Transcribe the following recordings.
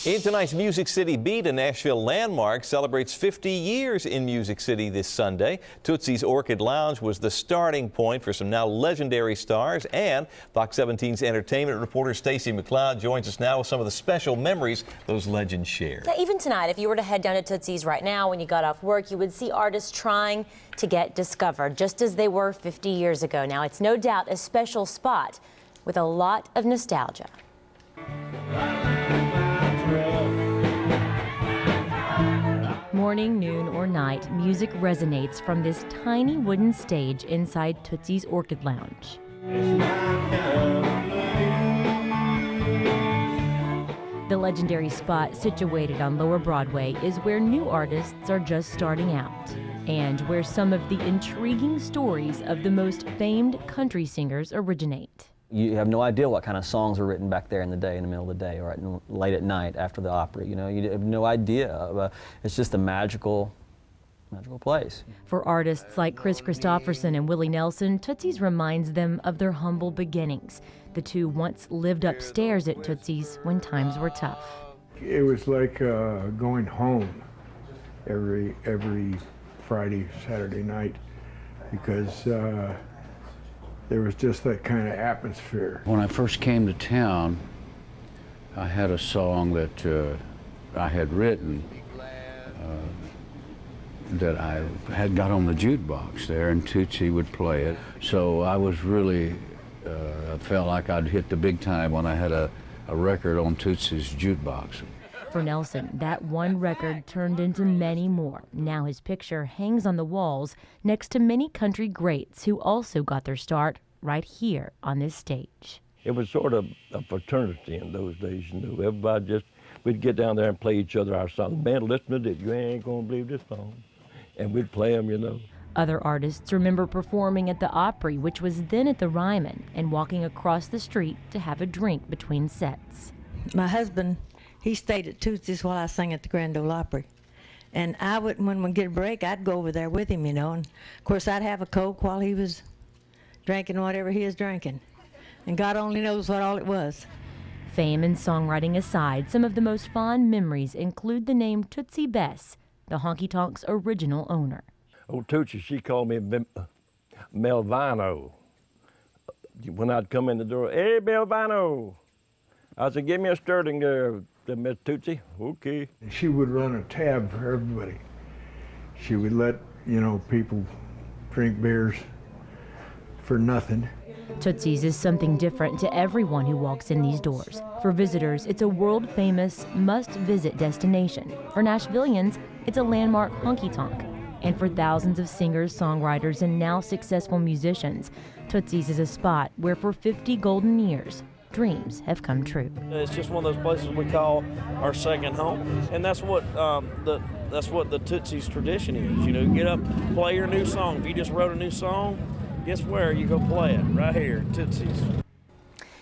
In tonight's Music City Beat, a Nashville landmark celebrates 50 years in Music City this Sunday. Tootsie's Orchid Lounge was the starting point for some now legendary stars, and Fox 17's entertainment reporter Stacy McLeod joins us now with some of the special memories those legends shared. Yeah, even tonight, if you were to head down to Tootsie's right now when you got off work, you would see artists trying to get discovered, just as they were 50 years ago. Now, it's no doubt a special spot with a lot of nostalgia. Morning, noon, or night, music resonates from this tiny wooden stage inside Tootsie's Orchid Lounge. The legendary spot, situated on Lower Broadway, is where new artists are just starting out, and where some of the intriguing stories of the most famed country singers originate. You have no idea what kind of songs were written back there in the day, in the middle of the day, or late at night after the opera. You know, you have no idea. It's just a magical place. For artists like Chris Christopherson and Willie Nelson, Tootsie's reminds them of their humble beginnings. The two once lived upstairs at Tootsie's when times were tough. It was like going home every Friday, Saturday night, because there was just that kind of atmosphere. When I first came to town, I had a song that I had written that I had got on the jukebox there, and Tootsie would play it. So I was really, I felt like I'd hit the big time when I had a record on Tootsie's jukebox. For Nelson, that one record turned into many more. Now his picture hangs on the walls next to many country greats who also got their start right here on this stage. It was sort of a fraternity in those days, you know. Everybody we'd get down there and play each other our songs. Man, listen to this, you ain't gonna believe this song. And we'd play them, you know. Other artists remember performing at the Opry, which was then at the Ryman, and walking across the street to have a drink between sets. My husband, he stayed at Tootsie's while I sang at the Grand Ole Opry. And I would, when we'd get a break, I'd go over there with him, you know. And of course, I'd have a Coke while he was drinking whatever he was drinking. And God only knows what all it was. Fame and songwriting aside, some of the most fond memories include the name Tootsie Bess, the honky tonk's original owner. Old Tootsie, she called me Melvino. When I'd come in the door, hey, Melvino. I said, give me a Sterling there, Miss Tootsie. Okay. She would run a tab for everybody. She would let, you know, people drink beers for nothing. Tootsie's is something different to everyone who walks in these doors. For visitors, it's a world-famous, must-visit destination. For Nashvillians, it's a landmark honky-tonk. And for thousands of singers, songwriters, and now successful musicians, Tootsie's is a spot where for 50 golden years, dreams have come true. It's just one of those places we call our second home, and that's what the Tootsie's tradition is. You know, get up, play your new song. If you just wrote a new song, guess where you go play it? Right here, Tootsie's.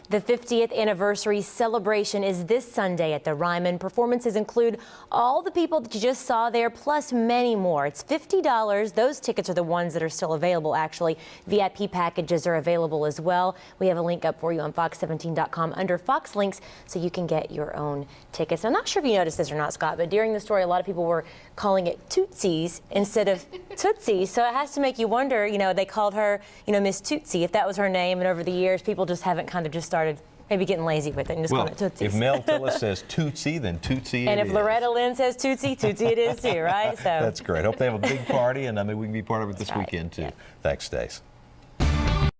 The 50th anniversary celebration is this Sunday at the Ryman. Performances include all the people that you just saw there, plus many more. It's $50. Those tickets are the ones that are still available, actually. VIP packages are available as well. We have a link up for you on fox17.com under Fox Links so you can get your own tickets. I'm not sure if you noticed this or not, Scott, but during the story, a lot of people were calling it Tootsie's instead of Tootsie. So it has to make you wonder, you know, they called her, you know, Miss Tootsie, if that was her name. And over the years, people just haven't kind of just started maybe getting lazy with it and just calling it Tootsie's. If Mel Tillis says Tootsie, then Tootsie and it if is. Loretta Lynn says Tootsie, Tootsie it is too, right? So That's great. Hope they have a big party, and I mean we can be part of it this weekend too. Yeah. Thanks, Stace.